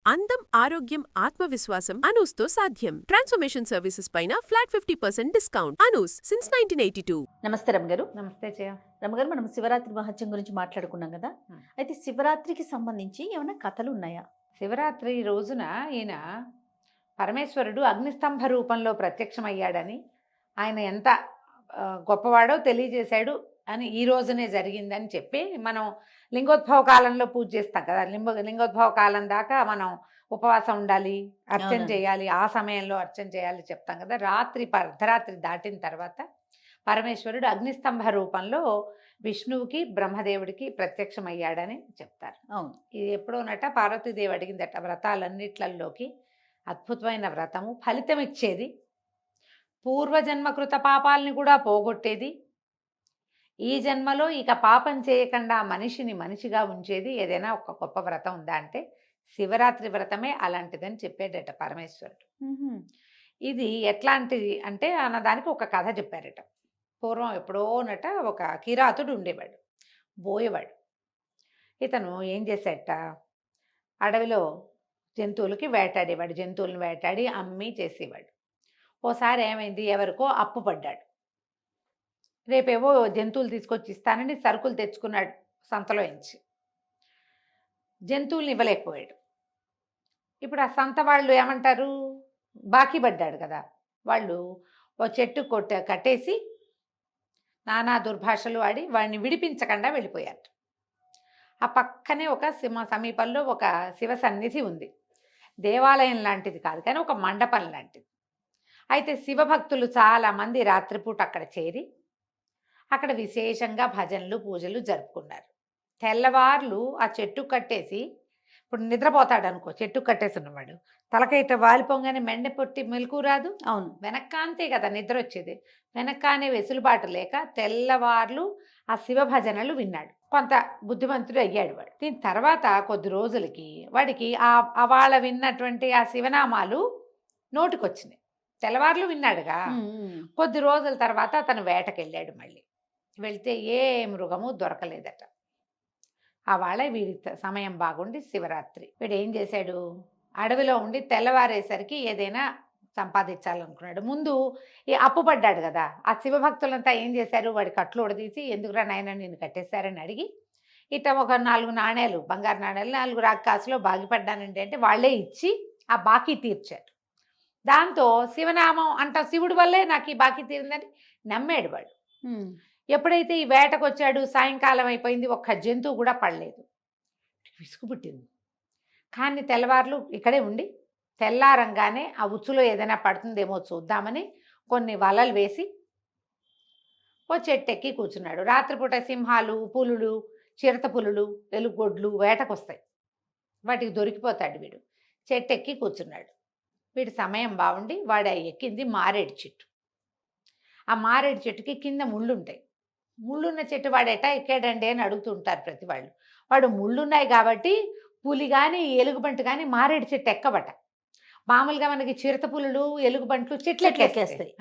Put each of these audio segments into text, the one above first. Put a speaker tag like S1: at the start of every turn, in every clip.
S1: అందం, ఆరోగ్యం, ఆత్మవిశ్వాసం అనూస్తో సాధ్యం. ట్రాన్స్ఫర్మేషన్ సర్వీసెస్ పైన ఫ్లాట్ 50% డిస్కౌంట్. అనూస్ సిన్స్ 1982.
S2: నమస్తే రమగారు.
S3: నమస్తే జయ.
S2: రమగారు, మనం శివరాత్రి మహత్యం గురించి మాట్లాడుకున్నాం కదా. అయితే శివరాత్రికి సంబంధించి ఏమైనా కథలు ఉన్నాయా?
S3: శివరాత్రి రోజున ఈయన పరమేశ్వరుడు అగ్నిస్తంభ రూపంలో ప్రత్యక్షమయ్యాడని, ఆయన ఎంత గొప్పవాడో తెలియజేశాడు అని ఈ రోజునే జరిగిందని చెప్పి మనం లింగోద్భవ కాలంలో పూజ చేస్తాం కదా. లింగోద్భవ కాలం దాకా మనం ఉపవాసం ఉండాలి, అర్చన చేయాలి, ఆ సమయంలో అర్చన చేయాలి చెప్తాం కదా. అర్ధరాత్రి దాటిన తర్వాత పరమేశ్వరుడు అగ్నిస్తంభ రూపంలో విష్ణువుకి బ్రహ్మదేవుడికి ప్రత్యక్షమయ్యాడని చెప్తారు.
S2: అవును,
S3: ఇది ఎప్పుడోనట పార్వతీదేవి అడిగిందట, వ్రతాలన్నిట్లలోకి అద్భుతమైన వ్రతము, ఫలితం ఇచ్చేది, పూర్వజన్మ కృత పాపాలని కూడా పోగొట్టేది, ఈ జన్మలో ఇక పాపం చేయకుండా మనిషిని మనిషిగా ఉంచేది ఏదైనా ఒక గొప్ప వ్రతం ఉందా అంటే శివరాత్రి వ్రతమే అలాంటిదని చెప్పాడట పరమేశ్వరుడు. ఇది ఎట్లాంటిది అంటే అన్నదానికి ఒక కథ చెప్పారట. పూర్వం ఎప్పుడోనట ఒక కిరాతుడు ఉండేవాడు, బోయేవాడు. ఇతను ఏం చేశాడట, అడవిలో జంతువులకి వేటాడేవాడు, జంతువులను వేటాడి అమ్మి చేసేవాడు. ఓసారి ఏమైంది, ఎవరికో అప్పు పడ్డాడు. రేపేవో జంతువులు తీసుకొచ్చి ఇస్తానని సరుకులు తెచ్చుకున్నాడు సంతలో ఎంచి. జంతువుల్ని ఇవ్వలేకపోయాడు. ఇప్పుడు ఆ సంత వాళ్ళు ఏమంటారు, బాకీ పడ్డాడు కదా, వాళ్ళు ఓ చెట్టు కట్టేసి నానా దుర్భాషలు ఆడి వాడిని విడిపించకుండా వెళ్ళిపోయారు. ఆ పక్కనే ఒక సమీపంలో ఒక శివ సన్నిధి ఉంది. దేవాలయం లాంటిది కాదు కానీ ఒక మండపం లాంటిది. అయితే శివభక్తులు చాలామంది రాత్రిపూట అక్కడ చేరి అక్కడ విశేషంగా భజనలు పూజలు జరుపుకున్నారు. తెల్లవార్లు ఆ చెట్టు కట్టేసి, ఇప్పుడు నిద్రపోతాడు అనుకో, చెట్టు కట్టేసి ఉన్నవాడు తలకైట వాలిపోగానే మెండె పొట్టి మెలకు రాదు.
S2: అవును,
S3: వెనక్కాంతే కదా నిద్ర వచ్చేది. వెనక్కానే వెసులుబాటు లేక తెల్లవార్లు ఆ శివ భజనలు విన్నాడు. కొంత బుద్ధిమంతుడు అయ్యాడు వాడు. దీని తర్వాత కొద్ది రోజులకి వాడికి వాళ్ళ విన్నటువంటి ఆ శివనామాలు నోటికొచ్చినాయి. తెల్లవార్లు విన్నాడుగా. కొద్ది రోజుల తర్వాత అతను వేటకెళ్ళాడు. మళ్ళీ వెళ్తే ఏ మృగము దొరకలేదట. వాళ్ళ వీడి సమయం బాగుండి శివరాత్రి వీడు ఏం చేశాడు, అడవిలో ఉండి తెల్లవారేసరికి ఏదైనా సంపాదించాలనుకున్నాడు. ముందు ఈ అప్పు పడ్డాడు కదా, ఆ శివభక్తులంతా ఏం చేశారు, వాడి కట్లు ఉడదీసి ఎందుకురా నాయన నేను కట్టేశారని అడిగి ఇట ఒక 4 నాణేలు, బంగారు నాణేలు 4 రాక్కాసులో బాగిపడ్డానండి అంటే వాళ్ళే ఇచ్చి ఆ బాకీ తీర్చారు. దాంతో శివనామం అంట, శివుడి వల్లే నాకు ఈ బాకీ తీరిందని నమ్మాడు వాడు. ఎప్పుడైతే ఈ వేటకు వచ్చాడు, సాయంకాలం అయిపోయింది, ఒక్క జంతువు కూడా పడలేదు. విసుగు పుట్టింది. కానీ తెల్లవార్లు ఇక్కడే ఉండి తెల్లారంగానే ఆ ఉచ్చులో ఏదైనా పడుతుందేమో చూద్దామని కొన్ని వలలు వేసి ఓ చెట్టెక్కి కూర్చున్నాడు. రాత్రిపూట సింహాలు, పులులు, చిరత పులులు, ఎలుగొడ్లు వేటకు వస్తాయి, వాటికి దొరికిపోతాడు వీడు. చెట్టెక్కి కూర్చున్నాడు. వీడి సమయం బాగుండి వాడు ఎక్కింది మారేడు చెట్టు. ఆ మారేడు చెట్టుకి కింద ముళ్ళు ఉంటాయి. ముళ్ళున్న చెట్టు వాడు ఎటా ఎక్కాడండి అని అడుగుతుంటారు ప్రతి వాళ్ళు. వాడు ముళ్ళున్నాయి కాబట్టి పులి కానీ ఎలుగుబంటి కానీ మారేడు చెట్టు ఎక్కబట. మామూలుగా మనకి చిరత పులులు, ఎలుగుబంట్లు చెట్లు ఎక్కేస్తాయి,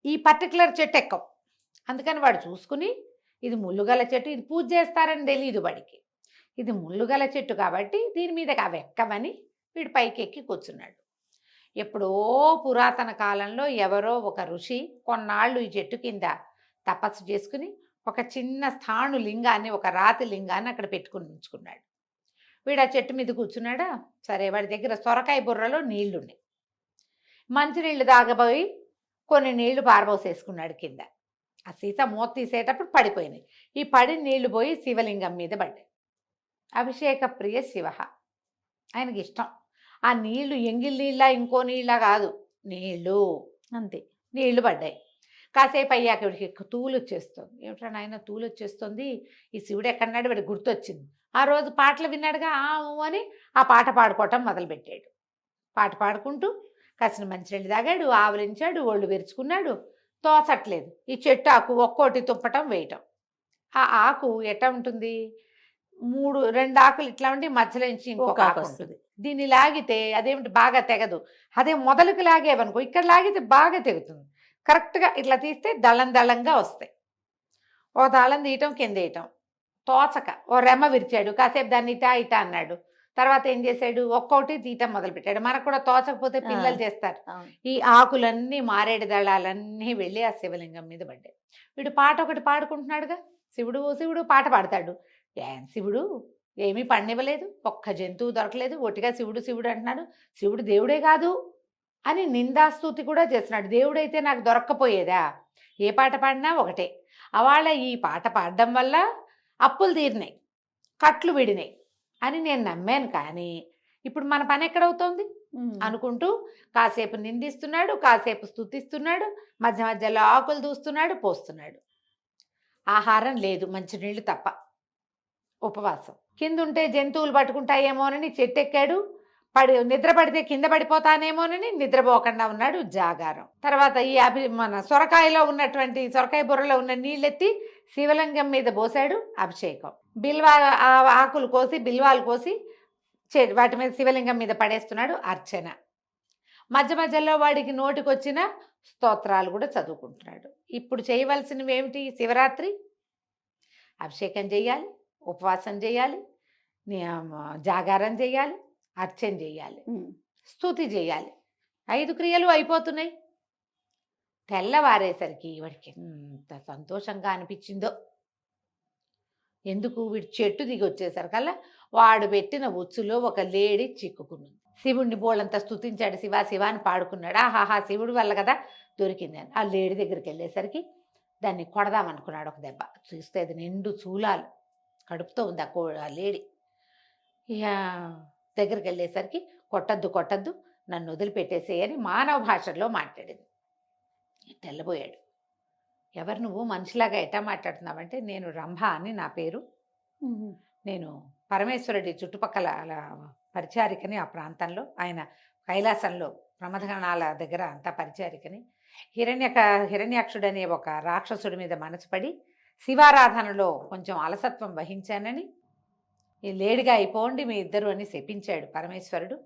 S3: ఈ పర్టికులర్ చెట్టు ఎక్కవు. అందుకని వాడు చూసుకుని ఇది ముళ్ళుగల చెట్టు, ఇది పూజ చేస్తారని తెలియదు వాడికి. ఇది ముళ్ళుగల చెట్టు కాబట్టి దీని మీదకి అవి ఎక్కవని వీడు పైకి ఎక్కి కూర్చున్నాడు. ఎప్పుడో పురాతన కాలంలో ఎవరో ఒక ఋషి కొన్నాళ్ళు ఈ చెట్టు కింద తపస్సు చేసుకుని ఒక చిన్న స్థాణు లింగాన్ని, ఒక రాతి లింగాన్ని అక్కడ పెట్టుకుని ఉంచుకున్నాడు. వీడు ఆ చెట్టు మీద కూర్చున్నాడా. సరే, వాడి దగ్గర సొరకాయ బుర్రలో నీళ్లున్నాయి. మంచినీళ్ళు తాగబోయి కొన్ని నీళ్లు పారబోసేసుకున్నాడు కింద. ఆ సీత మూత తీసేటప్పుడు పడిపోయినాయి. ఈ పడి నీళ్లు పోయి శివలింగం మీద పడ్డాయి. అభిషేక ప్రియ శివ, ఆయనకి ఇష్టం. ఆ నీళ్లు ఎంగిల్ నీళ్ళ ఇంకో నీళ్ళ కాదు, నీళ్ళు
S2: అంతే.
S3: నీళ్లు పడ్డాయి. కాసేపు అయ్యాక వీడికి తూలు వచ్చేస్తుంది. ఏమిట్రా నాయన తూలు వచ్చేస్తుంది, ఈ శివుడు ఎక్కడన్నాడు వాడికి గుర్తొచ్చింది. ఆ రోజు పాటలు విన్నాడుగా అని ఆ పాట పాడుకోవటం మొదలుపెట్టాడు. పాట పాడుకుంటూ కాసిన మంచినీళ్ళు తాగాడు, ఆవరించాడు, ఒళ్ళు విరుచుకున్నాడు. తోచట్లేదు. ఈ చెట్టు ఆకు ఒక్కోటి తుప్పటం వేయటం. ఆ ఆకు ఎట్లా ఉంటుంది, 2 ఆకులు ఇట్లా ఉండి మధ్యలో నుంచి ఇంకొక ఆకు వస్తుంది. దీన్ని లాగితే అదేమిటి బాగా తెగదు. అదే మొదలుకి లాగేవనుకో, ఇక్కడ లాగితే బాగా తెగుతుంది. కరెక్ట్గా ఇట్లా తీస్తే దళం దళంగా వస్తాయి. ఓ దళం తీయటం, కింద వేయటం తోచక ఓ రెమ్మ విరిచాడు. కాసేపు దాన్ని ఇటా ఇటా అన్నాడు. తర్వాత ఏం చేశాడు, ఒక్కొక్కటి తీయటం మొదలుపెట్టాడు. మనకు కూడా తోచకపోతే పిల్లలు చేస్తారు.
S2: అవును.
S3: ఈ ఆకులన్నీ, మారేడు దళాలన్నీ వెళ్ళి ఆ శివలింగం మీద పడ్డాయి. వీడు పాట ఒకటి పాడుకుంటున్నాడుగా, శివుడు శివుడు పాట పాడతాడు. శివుడు ఏమీ పడనివ్వలేదు, ఒక్క జంతువు దొరకలేదు, ఒట్టిగా శివుడు శివుడు అంటున్నాడు. శివుడు దేవుడే కాదు అని నిందాస్తుతి కూడా చేస్తున్నాడు. దేవుడైతే నాకు దొరక్కపోయేదా? ఏ పాట పాడినా ఒకటే. అవాళ ఈ పాట పాడడం వల్ల అప్పులు తీరినాయి, కట్లు విడినాయి అని నేను నమ్మాను. కానీ ఇప్పుడు మన పని ఎక్కడవుతోంది అనుకుంటూ కాసేపు నిందిస్తున్నాడు, కాసేపు స్తుతిస్తున్నాడు, మధ్య మధ్యలో ఆకులు దూస్తున్నాడు, పోస్తున్నాడు. ఆహారం లేదు, మంచినీళ్ళు తప్ప, ఉపవాసం. కిందుంటే జంతువులు పట్టుకుంటాయేమోనని చెట్టెక్కాడు, నిద్ర పడితే కింద పడిపోతానేమోనని నిద్రపోకుండా ఉన్నాడు, జాగారం. తర్వాత ఈ మన సొరకాయలో ఉన్నటువంటి, సొరకాయ బుర్రలో ఉన్న నీళ్ళెత్తి శివలింగం మీద పోసాడు, అభిషేకం. ఆకులు కోసి, బిల్వాలు కోసి వాటి మీద శివలింగం మీద పడేస్తున్నాడు, అర్చన. మధ్య మధ్యలో వాడికి నోటికొచ్చిన స్తోత్రాలు కూడా చదువుకుంటున్నాడు. ఇప్పుడు చేయవలసినవి ఏమిటి? శివరాత్రి అభిషేకం చేయాలి, ఉపవాసం చేయాలి, జాగారం చేయాలి, అర్చన చేయాలి, స్తుతి చేయాలి. 5 క్రియలు అయిపోతున్నాయి. తెల్లవారేసరికి వాడికి ఎంత సంతోషంగా అనిపించిందో. ఎందుకు? వీడు చెట్టు దిగి వచ్చేసరికల్లా వాడు పెట్టిన ఉచ్చులో ఒక లేడి చిక్కుకున్నది. శివుడిని బోళ్ళంతా స్తుతించాడు, శివ శివ అని పాడుకున్నాడు. ఆహాహా, శివుడి వల్ల కదా దొరికిందని. ఆ లేడి దగ్గరికి వెళ్ళేసరికి దాన్ని కొడదామనుకున్నాడు ఒక దెబ్బ. చూస్తే అది నిండు చూలాలు కడుపుతో ఉంది ఆ లేడి. ఇక దగ్గరికి వెళ్ళేసరికి కొట్టద్దు కొట్టద్దు, నన్ను వదిలిపెట్టేసేయని మానవ భాషలో మాట్లాడింది. తెల్లబోయాడు. ఎవరు నువ్వు? మనిషిలాగా ఎట్టా మాట్లాడుతున్నావంటే, నేను రంభ అని నా పేరు, నేను పరమేశ్వరుడి చుట్టుపక్కల పరిచారికని, ఆ ప్రాంతంలో ఆయన కైలాసంలో ప్రమథగణాల దగ్గర అంతా పరిచారికని. హిరణ్యాక్షుడనే ఒక రాక్షసుడి మీద మనసు పడి శివారాధనలో కొంచెం అలసత్వం వహించానని, ఈ లేడిగా అయిపోండి మీ ఇద్దరు అని శపించాడు పరమేశ్వరుడు.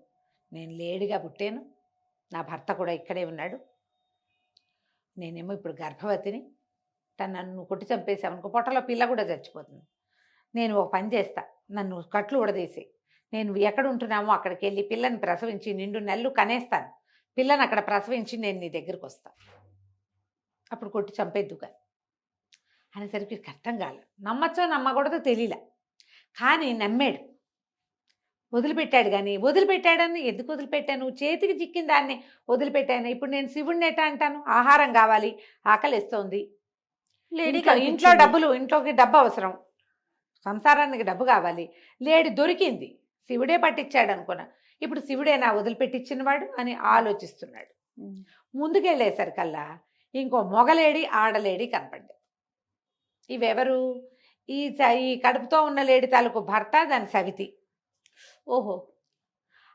S3: నేను లేడిగా పుట్టాను, నా భర్త కూడా ఇక్కడే ఉన్నాడు, నేనేమో ఇప్పుడు గర్భవతిని, నన్ను కొట్టి చంపేసామనుకో పొట్టలో పిల్ల కూడా చచ్చిపోతుంది. నేను ఒక పని చేస్తా, నన్ను కట్లు ఉడదీసి నేను ఎక్కడ ఉంటున్నామో అక్కడికి వెళ్ళి పిల్లని ప్రసవించి నిండు నెలలు కనేస్తాను, పిల్లని అక్కడ ప్రసవించి నేను నీ దగ్గరికి వస్తాను, అప్పుడు కొట్టి చంపేద్దుగా అనేసరికి అర్థం కాలే. నమ్మచ్చో నమ్మకూడదో తెలియలే, కానీ నమ్మాడు. వదిలిపెట్టాడు. కానీ వదిలిపెట్టాడని ఎందుకు వదిలిపెట్టాను? చేతికి చిక్కిన దాన్ని వదిలిపెట్టాను. ఇప్పుడు నేను శివుడిని ఎట్టా అంటాను? ఆహారం కావాలి, ఆకలిస్తోంది, ఇంట్లో డబ్బులు, ఇంట్లోకి డబ్బు అవసరం, సంసారానికి డబ్బు కావాలి, లేడి దొరికింది, శివుడే పట్టించాడు అనుకున్నా. ఇప్పుడు శివుడే నా వదిలిపెట్టించినవాడు అని ఆలోచిస్తున్నాడు. ముందుకెళ్ళేసరికల్లా ఇంకో మొగలేడి, ఆడలేడి కనపడ్డాయి. ఇవెవరు? ఈ కడుపుతో ఉన్న లేడి తాలూకు భర్త, దాని సవితి. ఓహో,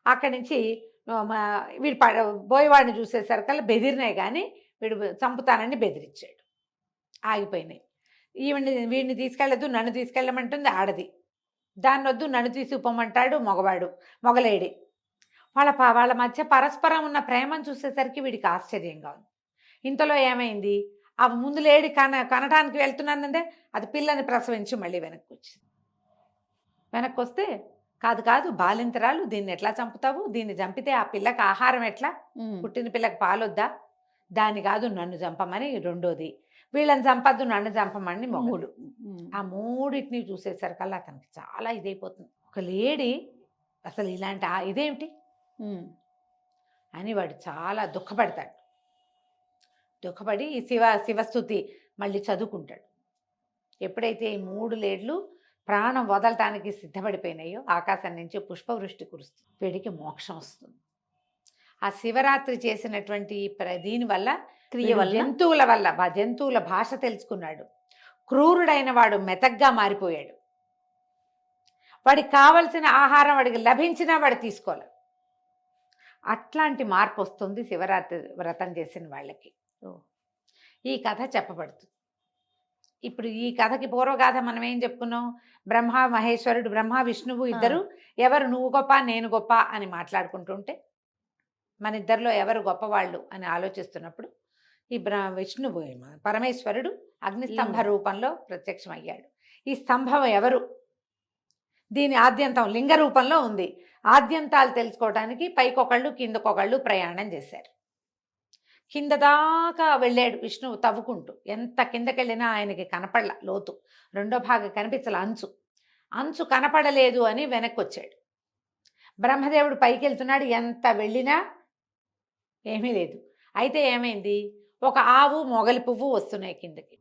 S3: అక్కడి నుంచి వీడు బోయవాడిని చూసేసరికల్లా బెదిరినాయి, కానీ వీడు చంపుతానని బెదిరించాడు. ఆగిపోయినాయి. వీడిని తీసుకెళ్ళదు, నన్ను తీసుకెళ్ళమంటుంది ఆడది, దాన్ని వద్దు నన్ను తీసుకుపోమంటాడు మొగలేడి. వాళ్ళ మధ్య పరస్పరం ఉన్న ప్రేమను చూసేసరికి వీడికి ఆశ్చర్యంగా ఉంది. ఇంతలో ఏమైంది? ఆ ముందు లేడి కనటానికి వెళ్తున్నానంటే అది పిల్లని ప్రసవించి మళ్ళీ వెనక్కి వచ్చింది. వెనక్కి వస్తే కాదు బాలింతరాలు, దీన్ని ఎట్లా చంపుతావు? దీన్ని చంపితే ఆ పిల్లకి ఆహారం ఎట్లా? పుట్టిన పిల్లకి పాలొద్దా? దాన్ని కాదు నన్ను చంపమని రెండోది, వీళ్ళని చంపద్దు నన్ను చంపమని మొగుడు. ఆ మూడింటిని చూసేసరికల్లా అతనికి చాలా ఇదైపోతుంది. ఒక లేడీ అసలు ఇలాంటి ఇదేమిటి అని వాడు చాలా దుఃఖపడతాడు. దుఃఖపడి శివస్తుతి మళ్ళీ చదువుకుంటాడు. ఎప్పుడైతే ఈ 3 లేడ్లు ప్రాణం వదలటానికి సిద్ధపడిపోయినాయో ఆకాశం నుంచి పుష్పవృష్టి కురుస్తుంది, వీడికి మోక్షం వస్తుంది. ఆ శివరాత్రి చేసినటువంటి దీనివల్ల, జంతువుల భాష తెలుసుకున్నాడు. క్రూరుడైన వాడు మెతగ్గా మారిపోయాడు. వాడికి కావలసిన ఆహారం వాడికి లభించినా వాడు తీసుకోలేదు. అట్లాంటి మార్పు వస్తుంది శివరాత్రి వ్రతం చేసిన వాళ్ళకి. ఈ కథ చెప్పబడుతుంది. ఇప్పుడు ఈ కథకి పూర్వగాథ మనం ఏం చెప్పుకున్నాం? బ్రహ్మ విష్ణువు ఇద్దరు ఎవరు నువ్వు గొప్ప నేను గొప్ప అని మాట్లాడుకుంటుంటే, మన ఇద్దరిలో ఎవరు గొప్పవాళ్ళు అని ఆలోచిస్తున్నప్పుడు ఈ విష్ణువు పరమేశ్వరుడు అగ్నిస్తంభ రూపంలో ప్రత్యక్షమయ్యాడు. ఈ స్తంభం ఎవరు? దీని ఆద్యంతం లింగ రూపంలో ఉంది. ఆద్యంతాలు తెలుసుకోవడానికి పైకొకళ్ళు కిందకొకళ్ళు ప్రయాణం చేశారు. కింద దాకా వెళ్ళాడు విష్ణువు తవ్వుకుంటూ. ఎంత కిందకెళ్ళినా ఆయనకి కనపడల లోతు. రెండో భాగం కనిపించల అంచు. అంచు కనపడలేదు అని వెనక్కి వచ్చాడు. బ్రహ్మదేవుడు పైకి వెళ్తున్నాడు. ఎంత వెళ్ళినా ఏమీ లేదు. అయితే ఏమైంది, ఒక ఆవు మొగలి పువ్వు వస్తున్నాయి కిందకి.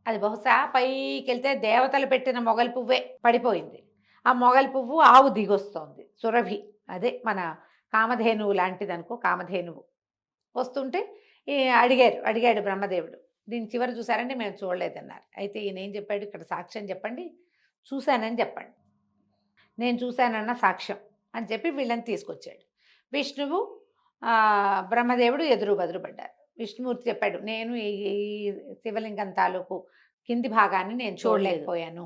S3: అది బహుశా పైకి వెళ్తే దేవతలు పెట్టిన మొగలి పువ్వే పడిపోయింది. ఆ మొగలి పువ్వు ఆవు దిగొస్తోంది. సురభి, అదే మన కామధేనువు లాంటిది అనుకో, కామధేనువు వస్తుంటే అడిగాడు బ్రహ్మదేవుడు. దీని చివరి చూసారంటే మేము చూడలేదన్నారు. అయితే ఈయన ఏం చెప్పాడు, ఇక్కడ సాక్ష్యం చెప్పండి, చూశానని చెప్పండి, నేను చూశానన్న సాక్ష్యం అని చెప్పి వీళ్ళని తీసుకొచ్చాడు. విష్ణువు బ్రహ్మదేవుడు ఎదురు బదురుపడ్డారు. విష్ణుమూర్తి చెప్పాడు, నేను ఈ శివలింగం తాలూకు కింది భాగాన్ని నేను చూడలేకపోయాను,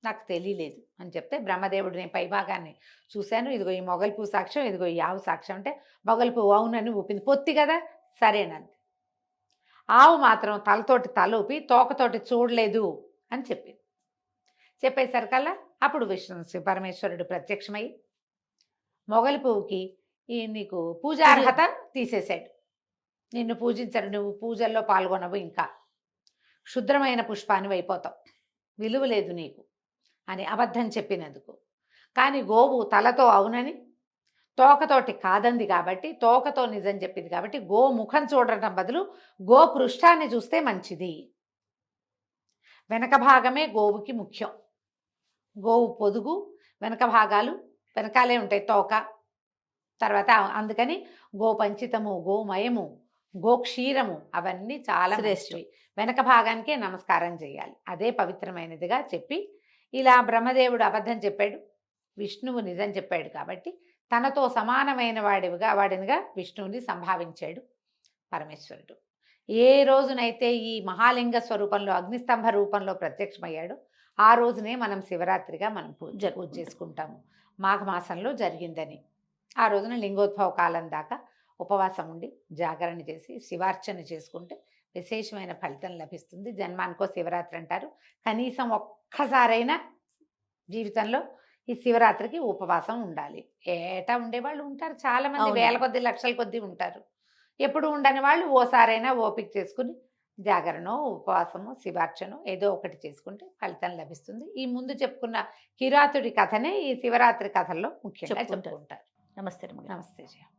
S3: నాకు తెలియలేదు అని చెప్తే, బ్రహ్మదేవుడు నేను పై భాగాన్ని చూశాను, ఇదిగో ఈ మొగలి పువ్వు సాక్ష్యం, ఇదిగో ఈ ఆవు సాక్ష్యం అంటే, మొగలి పువ్వు అవునని ఊపింది. పొత్తి కదా, సరేనంది. ఆవు మాత్రం తలతోటి తల ఊపి తోకతోటి చూడలేదు అని చెప్పింది. చెప్పేసరికల్లా అప్పుడు విష్ణు పరమేశ్వరుడు ప్రత్యక్షమై మొగలి పువ్వుకి నీకు పూజార్హత తీసేశాడు. నిన్ను పూజించరు, నువ్వు పూజల్లో పాల్గొనవు, ఇంకా క్షుద్రమైన పుష్పాన్ని అయిపోతావు, విలువ లేదు నీకు అని అబద్ధం చెప్పినందుకు. కానీ గోవు తలతో అవునని తోకతోటి కాదంది కాబట్టి, తోకతో నిజం చెప్పింది కాబట్టి, గో ముఖం చూడటం బదులు గో పృష్ఠాన్ని చూస్తే మంచిది. వెనక భాగమే గోవుకి ముఖ్యం. గోవు పొదుగు, వెనక భాగాలు వెనకాలే ఉంటాయి, తోక తర్వాత. అందుకని గోపంచితము, గోమయము, గోక్షీరము అవన్నీ చాలా శ్రేష్ఠవి. వెనక భాగానికే నమస్కారం చేయాలి, అదే పవిత్రమైనదిగా చెప్పి, ఇలా బ్రహ్మదేవుడు అబద్ధం చెప్పాడు, విష్ణువు నిజం చెప్పాడు కాబట్టి తనతో సమానమైన వాడినిగా విష్ణువుని సంభావించాడు పరమేశ్వరుడు. ఏ రోజునైతే ఈ మహాలింగ స్వరూపంలో అగ్నిస్తంభ రూపంలో ప్రత్యక్షమయ్యాడో ఆ రోజునే మనం శివరాత్రిగా మనం పూజ చేసుకుంటాము. మాఘమాసంలో జరిగిందని. ఆ రోజున లింగోద్భవ కాలం దాకా ఉపవాసం ఉండి జాగరణ చేసి శివార్చన చేసుకుంటే విశేషమైన ఫలితం లభిస్తుంది. జన్మానికో శివరాత్రి అంటారు. కనీసం ఒక్కసారైనా జీవితంలో ఈ శివరాత్రికి ఉపవాసం ఉండాలి. ఏటా ఉండేవాళ్ళు ఉంటారు చాలామంది, వేల కొద్ది లక్షల కొద్ది ఉంటారు. ఎప్పుడు ఉండని వాళ్ళు ఓసారైనా ఓపిక చేసుకుని జాగరణో ఉపవాసమో శివార్చనో ఏదో ఒకటి చేసుకుంటే ఫలితం లభిస్తుంది. ఈ ముందు చెప్పుకున్న కిరాతుడి కథనే ఈ శివరాత్రి కథల్లో ముఖ్యంగా చెప్పుకుంటారు.
S2: నమస్తే.
S3: నమస్తే జయ.